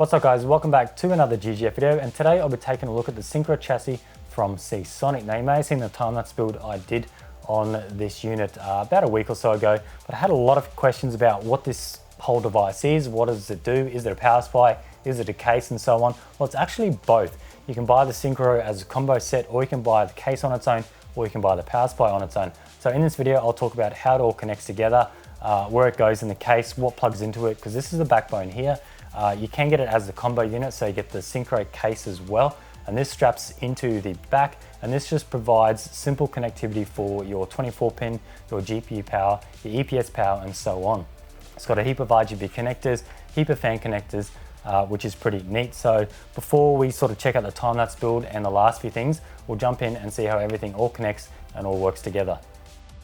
What's up guys, welcome back to another GGF video, and today I'll be taking a look at the Syncro chassis from Seasonic. Now you may have seen the time-lapse build I did on this unit about a week or so ago, but I had a lot of questions about what this whole device is, what does it do, is it a power supply, is it a case, and so on. Well, it's actually both. You can buy the Syncro as a combo set, or you can buy the case on its own, or you can buy the power supply on its own. So in this video, I'll talk about how it all connects together, where it goes in the case, what plugs into it, because this is the backbone here. You can get it as the combo unit, so you get the Syncro case as well, and this straps into the back, and this just provides simple connectivity for your 24-pin, your GPU power, your EPS power, and so on. It's got a heap of RGB connectors, heap of fan connectors, which is pretty neat. So before we sort of check out the time-lapse build and the last few things, we'll jump in and see how everything all connects and all works together.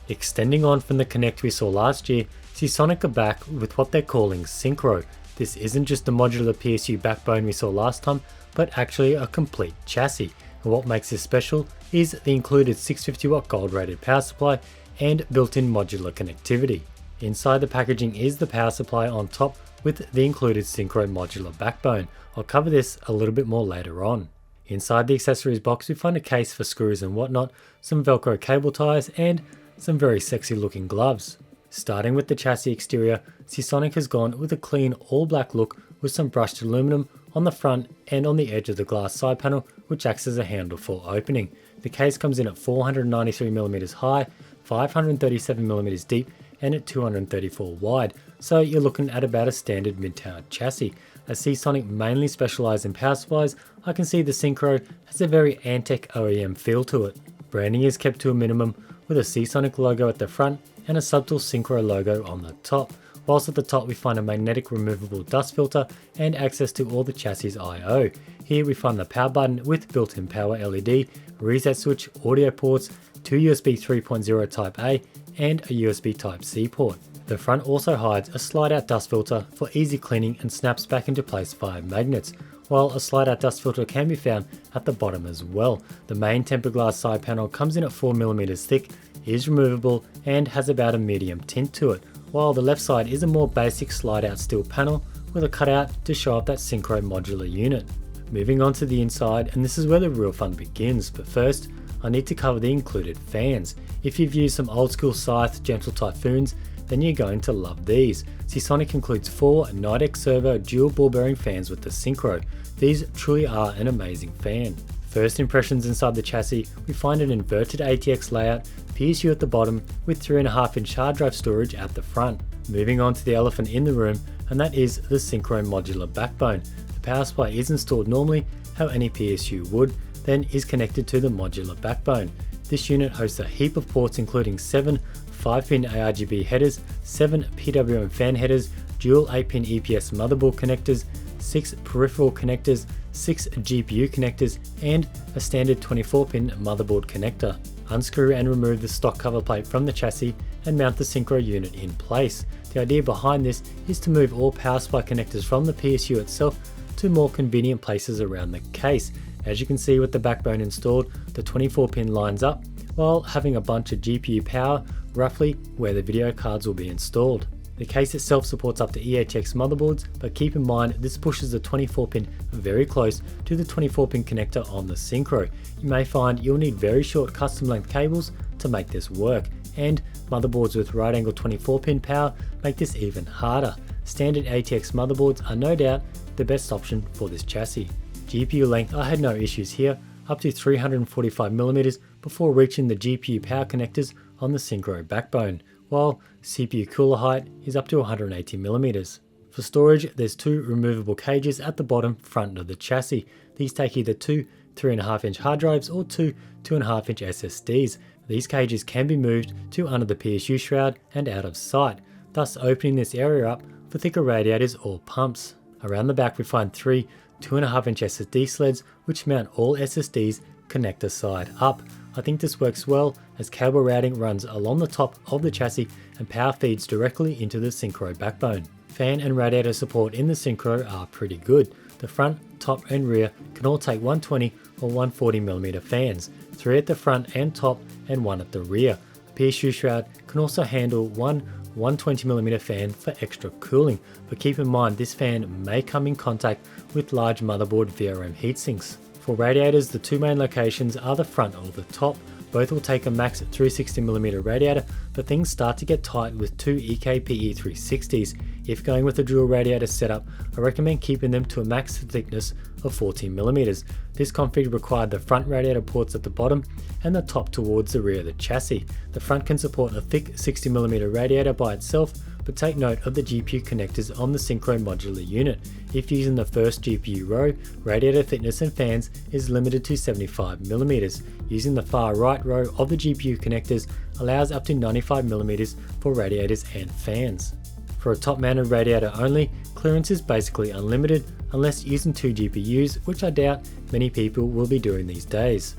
Extending on from the Connect we saw last year, Seasonic are back with what they're calling Syncro. This isn't just the modular PSU backbone we saw last time, but actually a complete chassis. And what makes this special is the included 650 watt gold rated power supply and built-in modular connectivity. Inside the packaging is the power supply on top with the included Syncro modular backbone. I'll cover this a little bit more later on. Inside the accessories box we find a case for screws and whatnot, some Velcro cable ties, and some very sexy looking gloves. Starting with the chassis exterior, Seasonic has gone with a clean all black look with some brushed aluminum on the front and on the edge of the glass side panel, which acts as a handle for opening. The case comes in at 493mm high, 537mm deep, and at 234 wide, so you're looking at about a standard mid-tower chassis. As Seasonic mainly specialise in power supplies, I can see the Syncro has a very Antec OEM feel to it. Branding is kept to a minimum with a Seasonic logo at the front and a subtle Syncro logo on the top. Whilst at the top we find a magnetic removable dust filter and access to all the chassis I/O. Here we find the power button with built-in power LED, reset switch, audio ports, two USB 3.0 Type A and a USB Type C port. The front also hides a slide-out dust filter for easy cleaning and snaps back into place via magnets, while a slide-out dust filter can be found at the bottom as well. The main tempered glass side panel comes in at 4mm thick, is removable, and has about a medium tint to it, while the left side is a more basic slide-out steel panel with a cutout to show off that Syncro modular unit. Moving on to the inside, and this is where the real fun begins, but first I need to cover the included fans. If you've used some old school Scythe Gentle Typhoons, then you're going to love these. Seasonic includes 4 Nidex servo dual ball bearing fans with the Syncro. These truly are an amazing fan. First impressions inside the chassis, we find an inverted ATX layout, PSU at the bottom with 3.5-inch hard drive storage at the front. Moving on to the elephant in the room, and that is the Syncro modular backbone. The power supply is installed normally how any PSU would, then is connected to the modular backbone. This unit hosts a heap of ports including 7 5-pin ARGB headers, 7 PWM fan headers, dual 8-pin EPS motherboard connectors, 6 peripheral connectors, 6 GPU connectors, and a standard 24-pin motherboard connector. Unscrew and remove the stock cover plate from the chassis and mount the Syncro unit in place. The idea behind this is to move all power supply connectors from the PSU itself to more convenient places around the case. As you can see with the backbone installed, the 24-pin lines up, while having a bunch of GPU power roughly where the video cards will be installed. The case itself supports up to EHX motherboards, but keep in mind this pushes the 24-pin very close to the 24-pin connector on the Syncro. You may find you'll need very short custom length cables to make this work, and motherboards with right angle 24-pin power make this even harder. Standard ATX motherboards are no doubt the best option for this chassis. GPU length, I had no issues here, up to 345mm before reaching the GPU power connectors on the Syncro backbone, while CPU cooler height is up to 180mm. For storage, there's 2 removable cages at the bottom front of the chassis. These take either 2 3.5-inch hard drives or 2 2.5-inch SSDs. These cages can be moved to under the PSU shroud and out of sight, thus opening this area up for thicker radiators or pumps. Around the back we find 3 2.5-inch SSD sleds which mount all SSDs connector side up. I think this works well as cable routing runs along the top of the chassis and power feeds directly into the Syncro backbone. Fan and radiator support in the Syncro are pretty good. The front, top and rear can all take 120 or 140mm fans, 3 at the front and top and 1 at the rear. The PSU shroud can also handle 1 one 20mm fan for extra cooling, but keep in mind this fan may come in contact with large motherboard VRM heatsinks. For radiators, the two main locations are the front or the top. Both will take a max 360mm radiator, but things start to get tight with two EKPE 360s. If going with a dual radiator setup, I recommend keeping them to a max thickness of 14mm. This config required the front radiator ports at the bottom and the top towards the rear of the chassis. The front can support a thick 60mm radiator by itself, but take note of the GPU connectors on the Syncro modular unit. If using the first GPU row, radiator thickness and fans is limited to 75mm. Using the far right row of the GPU connectors allows up to 95mm for radiators and fans. For a top-mounted radiator only, clearance is basically unlimited unless using two GPUs, which I doubt many people will be doing these days.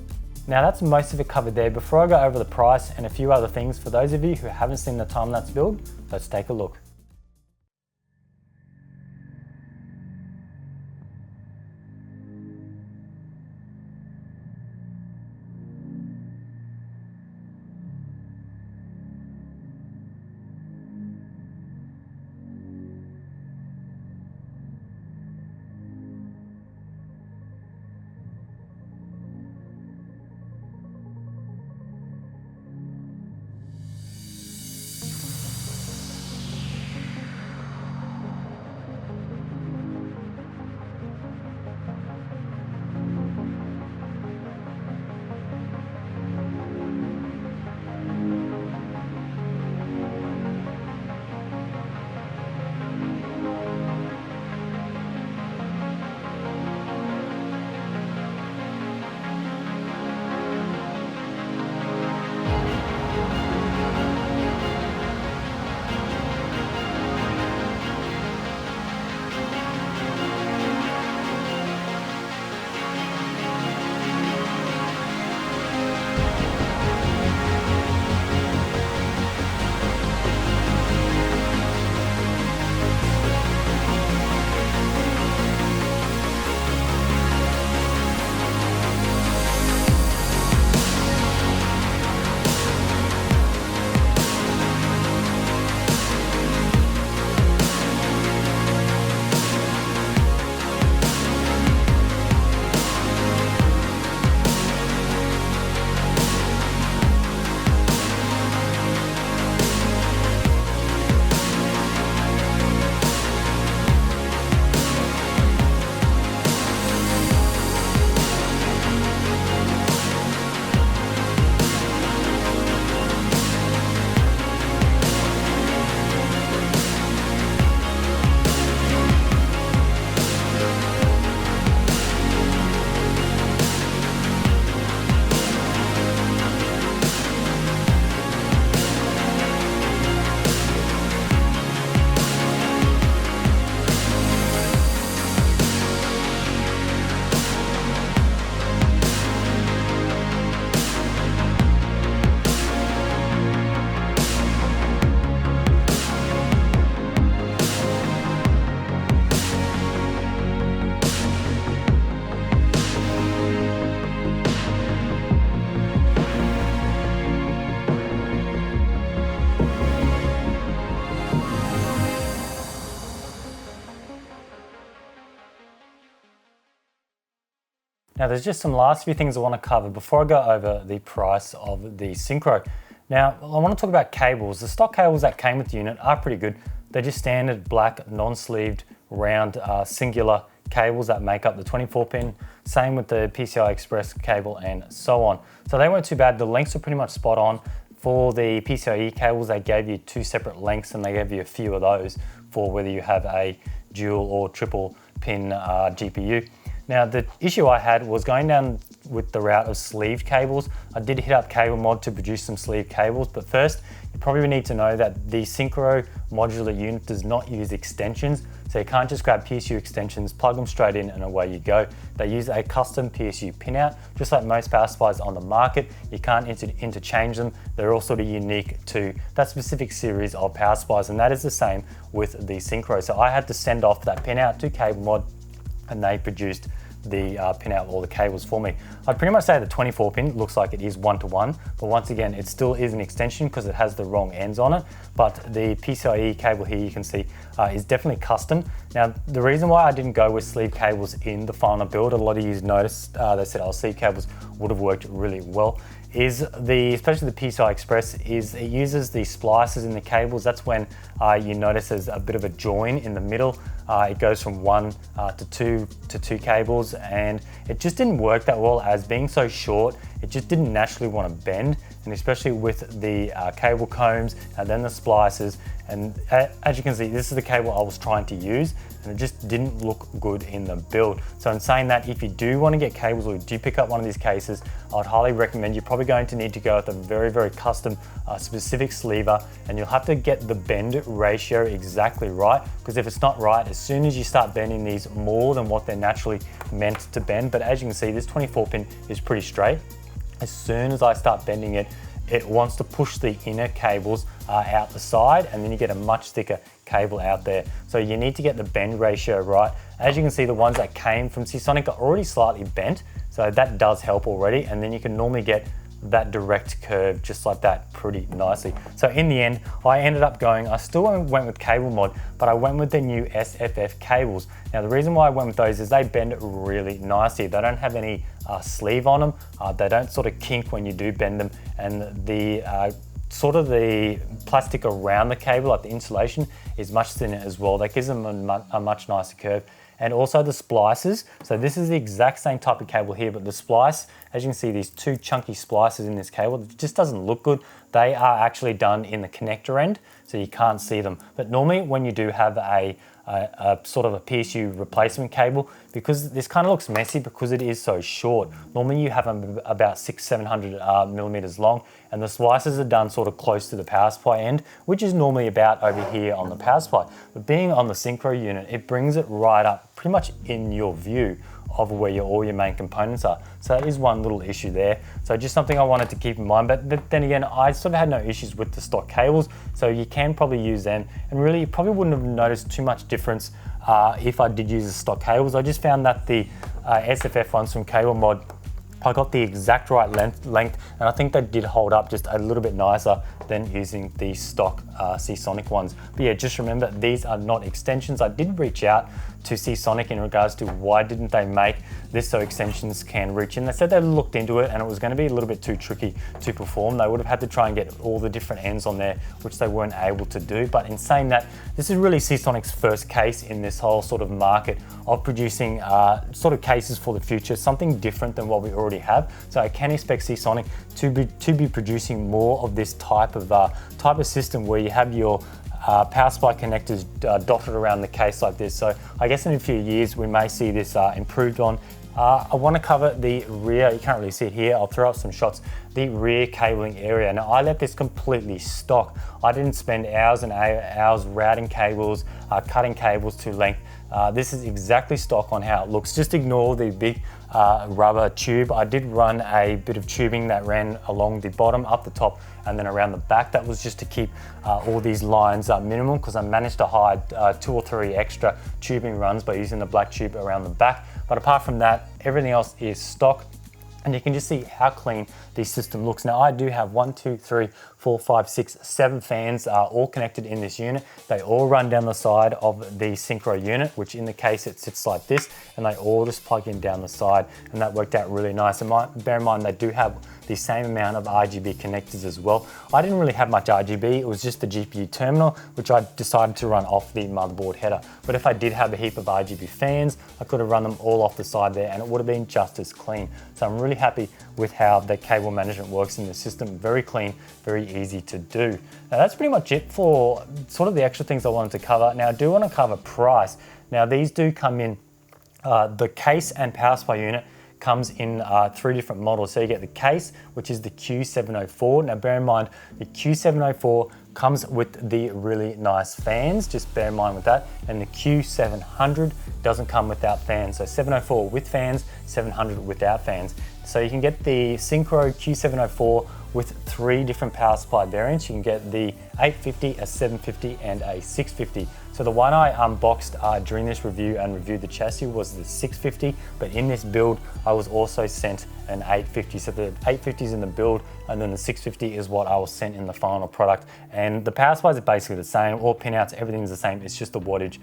Now that's most of it covered there. Before I go over the price and a few other things, for those of you who haven't seen the time-lapse build, let's take a look. Now there's just some last few things I want to cover before I go over the price of the Syncro. Now I want to talk about cables. The stock cables that came with the unit are pretty good. They're just standard black non-sleeved round singular cables that make up the 24 pin. Same with the PCI Express cable and so on. So they weren't too bad. The lengths are pretty much spot on. For the PCIe cables, they gave you two separate lengths and they gave you a few of those for whether you have a dual or triple pin GPU. Now the issue I had was going down with the route of sleeved cables. I did hit up Cable Mod to produce some sleeved cables, but first you probably need to know that the Syncro modular unit does not use extensions, so you can't just grab PSU extensions, plug them straight in and away you go. They use a custom PSU pinout, just like most power supplies on the market. You can't interchange them. They're all sort of unique to that specific series of power supplies, and that is the same with the Syncro. So I had to send off that pinout to Cable Mod and they produced the pin out all the cables for me. I'd pretty much say the 24 pin looks like it is 1-to-1, but once again, it still is an extension because it has the wrong ends on it. But the PCIe cable here, you can see, is definitely custom. Now, the reason why I didn't go with sleeve cables in the final build, a lot of you noticed, they said, oh, sleeve cables would have worked really well, is especially the PCI Express, is it uses the splices in the cables. That's when you notice there's a bit of a join in the middle. It goes from 1 to 2 cables, and it just didn't work that well, as being so short, it just didn't naturally want to bend, and especially with the cable combs and then the splices. And as you can see, this is the cable I was trying to use, and it just didn't look good in the build. So in saying that, if you do want to get cables or you do pick up one of these cases, I'd highly recommend, you're probably going to need to go with a very, very custom specific sleever, and you'll have to get the bend ratio exactly right, because if it's not right, as soon as you start bending these more than what they're naturally meant to bend, but as you can see, this 24 pin is pretty straight. As soon as I start bending it, it wants to push the inner cables out the side, and then you get a much thicker cable out there. So you need to get the bend ratio right. As you can see, the ones that came from Seasonic are already slightly bent, so that does help already, and then you can normally get that direct curve just like that pretty nicely. So in the end, I ended up going, I still went with cable mod, but I went with the new SFF cables. Now the reason why I went with those is they bend really nicely. They don't have any sleeve on them. They don't sort of kink when you do bend them, and the sort of the plastic around the cable, like the insulation, is much thinner as well. That gives them a much nicer curve. And also the splices. So this is the exact same type of cable here, but the splice, as you can see, these two chunky splices in this cable, it just doesn't look good. They are actually done in the connector end, so you can't see them. But normally when you do have a sort of a PSU replacement cable, because this kind of looks messy because it is so short, normally you have them about 600-700 millimeters long, and the splices are done sort of close to the power supply end, which is normally about over here on the power supply. But being on the Syncro unit, it brings it right up pretty much in your view of where all your main components are. So that is one little issue there. So just something I wanted to keep in mind, but then again, I sort of had no issues with the stock cables, so you can probably use them, and really you probably wouldn't have noticed too much difference if I did use the stock cables. I just found that the SFF ones from Cable Mod, I got the exact right length, and I think they did hold up just a little bit nicer than using the stock Seasonic ones. But yeah, just remember, these are not extensions. I did reach out to Seasonic in regards to why didn't they make this so extensions can reach in. They said they looked into it and it was going to be a little bit too tricky to perform. They would have had to try and get all the different ends on there, which they weren't able to do. But in saying that, this is really Seasonic's first case in this whole sort of market of producing sort of cases for the future, something different than what we already have. So I can expect Seasonic to be producing more of this type of system where you have your power supply connectors dotted around the case like this. So I guess in a few years we may see this improved on. I want to cover the rear, you can't really see it here, I'll throw up some shots, the rear cabling area. Now I left this completely stock. I didn't spend hours and hours routing cables, cutting cables to length. This is exactly stock on how it looks. Just ignore the big rubber tube. I did run a bit of tubing that ran along the bottom, up the top, and then around the back. That was just to keep all these lines minimal, because I managed to hide 2 or 3 extra tubing runs by using the black tube around the back. But apart from that, everything else is stock. And you can just see how clean the system looks. Now I do have 1, 2, 3, 4, 5, 6, 7 fans all connected in this unit. They all run down the side of the Syncro unit, which in the case it sits like this, and they all just plug in down the side, and that worked out really nice. And bear in mind, they do have the same amount of RGB connectors as well. I didn't really have much RGB, it was just the GPU terminal, which I decided to run off the motherboard header. But if I did have a heap of RGB fans, I could have run them all off the side there, and it would have been just as clean. So I'm really happy with how the cable management works in the system. Very clean, very easy to do. Now that's pretty much it for sort of the extra things I wanted to cover. Now I do want to cover price. Now these do come in, the case and power supply unit comes in 3 different models. So you get the case, which is the Q704. Now bear in mind, the Q704 comes with the really nice fans, just bear in mind with that. And the Q700 doesn't come without fans. So 704 with fans, 700 without fans. So you can get the Syncro Q704 with 3 different power supply variants. You can get the 850, a 750, and a 650. So the one I unboxed during this review and reviewed the chassis was the 650, but in this build, I was also sent an 850. So the 850 is in the build, and then the 650 is what I was sent in the final product. And the power supplies are basically the same, all pinouts, everything's the same. It's just the wattage,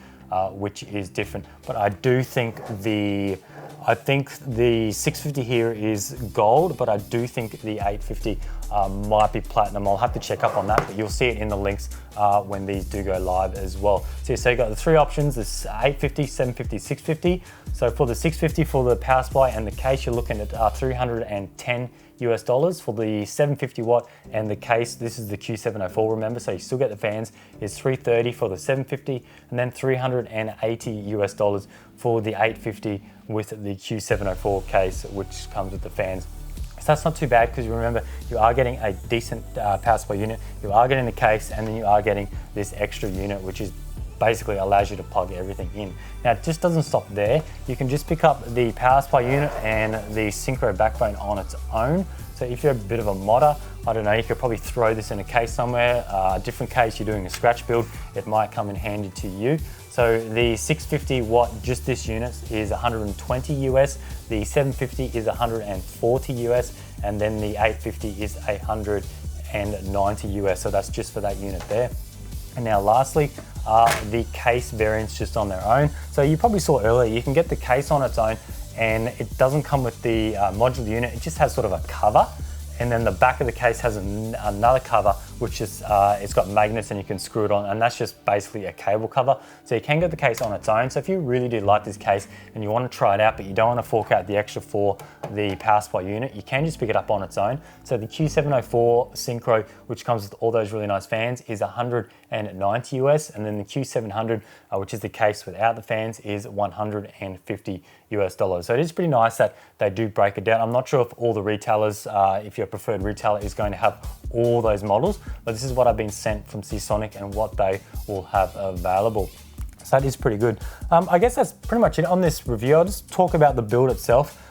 which is different. But I do think the 650 here is gold, but I do think the 850 might be platinum. I'll have to check up on that, but you'll see it in the links when these do go live as well. So you've got the three options, this 850, 750, 650. So for the 650, for the power supply and the case, you're looking at $310 US. For the 750 watt and the case, this is the Q704, remember, so you still get the fans, is $330 for the 750, and then $380 US for the 850 with the Q704 case, which comes with the fans. So that's not too bad, because you remember, you are getting a decent power supply unit, you are getting the case, and then you are getting this extra unit, which is basically allows you to plug everything in. Now, it just doesn't stop there. You can just pick up the power supply unit and the Syncro backbone on its own. So if you're a bit of a modder, I don't know, you could probably throw this in a case somewhere, a different case, you're doing a scratch build, it might come in handy to you. So the 650 watt, just this unit, is 120 US, the 750 is 140 US, and then the 850 is 190 US. So that's just for that unit there. And now lastly, the case variants just on their own. So you probably saw earlier, you can get the case on its own, and it doesn't come with the modular unit, it just has sort of a cover. And then the back of the case has another cover, which is, it's got magnets and you can screw it on, and that's just basically a cable cover. So you can get the case on its own. So if you really do like this case and you want to try it out, but you don't want to fork out the extra for the power supply unit, you can just pick it up on its own. So the Q704 Syncro, which comes with all those really nice fans, is 190 US, and then the Q700, which is the case without the fans, is 150 US dollars. So it is pretty nice that they do break it down. I'm not sure if all the retailers, if your preferred retailer is going to have all those models, but this is what I've been sent from Seasonic and what they will have available. So that is pretty good. I guess that's pretty much it on this review. I'll just talk about the build itself.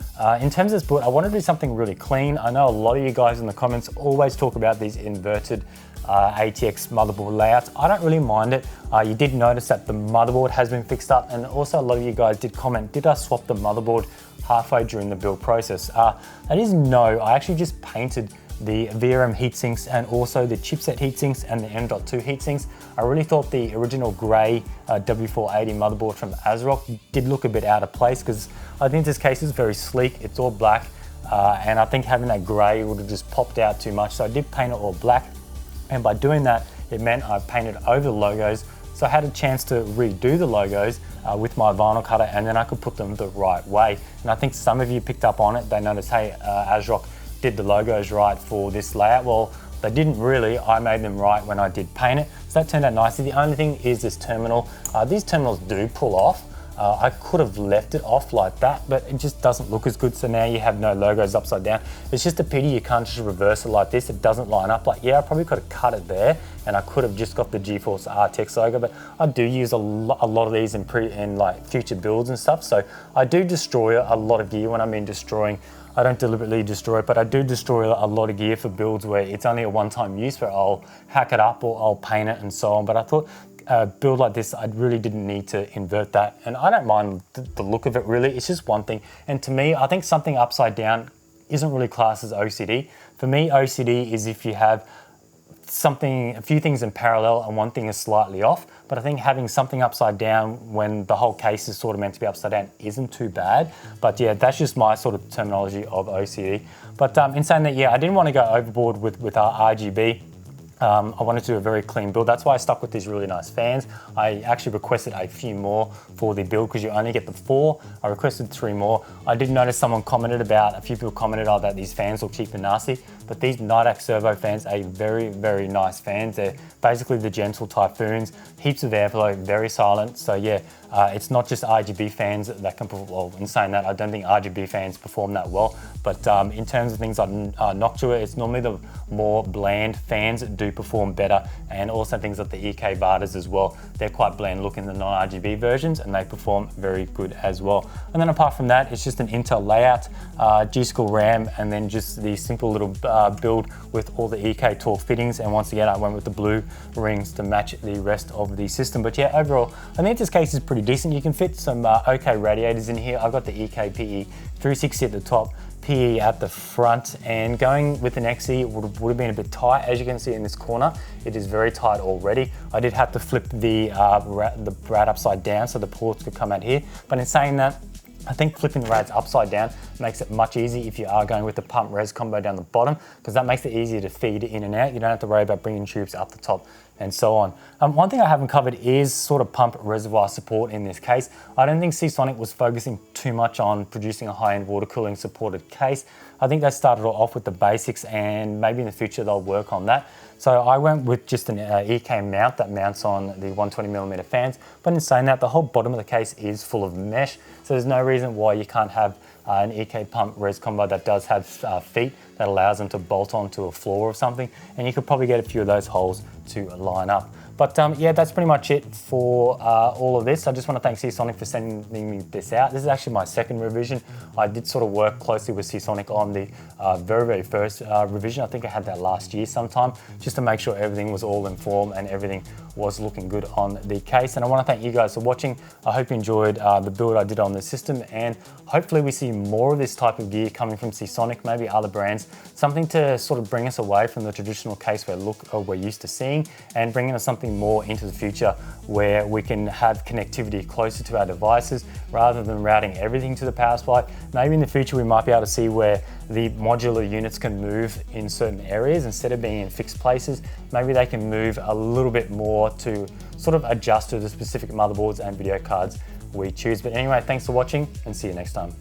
In terms of this build, I want to do something really clean. I know a lot of you guys in the comments always talk about these inverted ATX motherboard layouts. I don't really mind it. You did notice that the motherboard has been fixed up, and also a lot of you guys did comment, did I swap the motherboard halfway during the build process? That is no, I actually just painted the VRM heatsinks and also the chipset heatsinks and the M.2 heatsinks. I really thought the original grey W480 motherboard from ASUS did look a bit out of place, because I think this case is very sleek, it's all black, and I think having that grey would have just popped out too much, so I did paint it all black, and by doing that, it meant I painted over the logos, so I had a chance to redo the logos with my vinyl cutter, and then I could put them the right way. And I think some of you picked up on it, they noticed, hey, ASUS did the logos right for this layout. Well, they didn't really, I made them right when I did paint it. So that turned out nicely. The only thing is this terminal. These terminals do pull off. I could have left it off like that, but it just doesn't look as good. So now you have no logos upside down. It's just a pity you can't just reverse it like this. It doesn't line up. Like, yeah, I probably could have cut it there, and I could have just got the GeForce RTX logo, but I do use a lot of these in like future builds and stuff. So I do destroy a lot of gear. When I mean destroying, I don't deliberately destroy it, but I do destroy a lot of gear for builds where it's only a one-time use, where I'll hack it up or I'll paint it and so on. But I thought a build like this, I really didn't need to invert that. And I don't mind the look of it really, it's just one thing. And to me, I think something upside down isn't really classed as OCD. For me, OCD is if you have a few things in parallel and one thing is slightly off. But I think having something upside down when the whole case is sort of meant to be upside down isn't too bad. But yeah, that's just my sort of terminology of OCD. But in saying that, yeah, I didn't want to go overboard with our RGB. I wanted to do a very clean build. That's why I stuck with these really nice fans. I actually requested a few more for the build because you only get the 4. I requested 3 more. I did notice a few people commented, oh, that these fans look cheap and nasty, but these Nidac Servo fans are very, very nice fans. They're basically the gentle Typhoons, heaps of airflow, very silent. So yeah, It's not just RGB fans that can perform, well, in saying that, I don't think RGB fans perform that well, but in terms of things like Noctua, it's normally the more bland fans that do perform better, and also things like the EK Vardas as well. They're quite bland looking, the non-RGB versions, and they perform very good as well. And then apart from that, it's just an Intel layout, G.skill RAM, and then just the simple little build with all the EK torque fittings. And once again, I went with the blue rings to match the rest of the system. But yeah, overall, I think this case is pretty decent. You can fit some OK radiators in here. I've got the EK PE 360 at the top, PE at the front, and going with an XE would have been a bit tight. As you can see in this corner, it is very tight already. I did have to flip the rad upside down so the ports could come out here. But in saying that, I think flipping the rads upside down makes it much easier if you are going with the pump res combo down the bottom, because that makes it easier to feed in and out. You don't have to worry about bringing tubes up the top and so on. One thing I haven't covered is sort of pump reservoir support in this case. I don't think Seasonic was focusing too much on producing a high-end water cooling supported case. I think they started off with the basics, and maybe in the future they'll work on that. So I went with just an EK mount that mounts on the 120mm fans. But in saying that, the whole bottom of the case is full of mesh, so there's no reason why you can't have an EK pump res combo that does have feet that allows them to bolt onto a floor or something, and you could probably get a few of those holes to line up. But yeah, that's pretty much it for all of this. I just want to thank Seasonic for sending me this out. This is actually my second revision. I did sort of work closely with Seasonic on the very first revision. I think I had that last year sometime, just to make sure everything was all in form and everything was looking good on the case. And I want to thank you guys for watching. I hope you enjoyed the build I did on the system, and hopefully we see more of this type of gear coming from Seasonic, maybe other brands, something to sort of bring us away from the traditional case we're used to seeing, and bringing us something more into the future where we can have connectivity closer to our devices rather than routing everything to the power supply. Maybe in the future we might be able to see where the modular units can move in certain areas instead of being in fixed places. Maybe they can move a little bit more to sort of adjust to the specific motherboards and video cards we choose. But anyway, thanks for watching, and see you next time.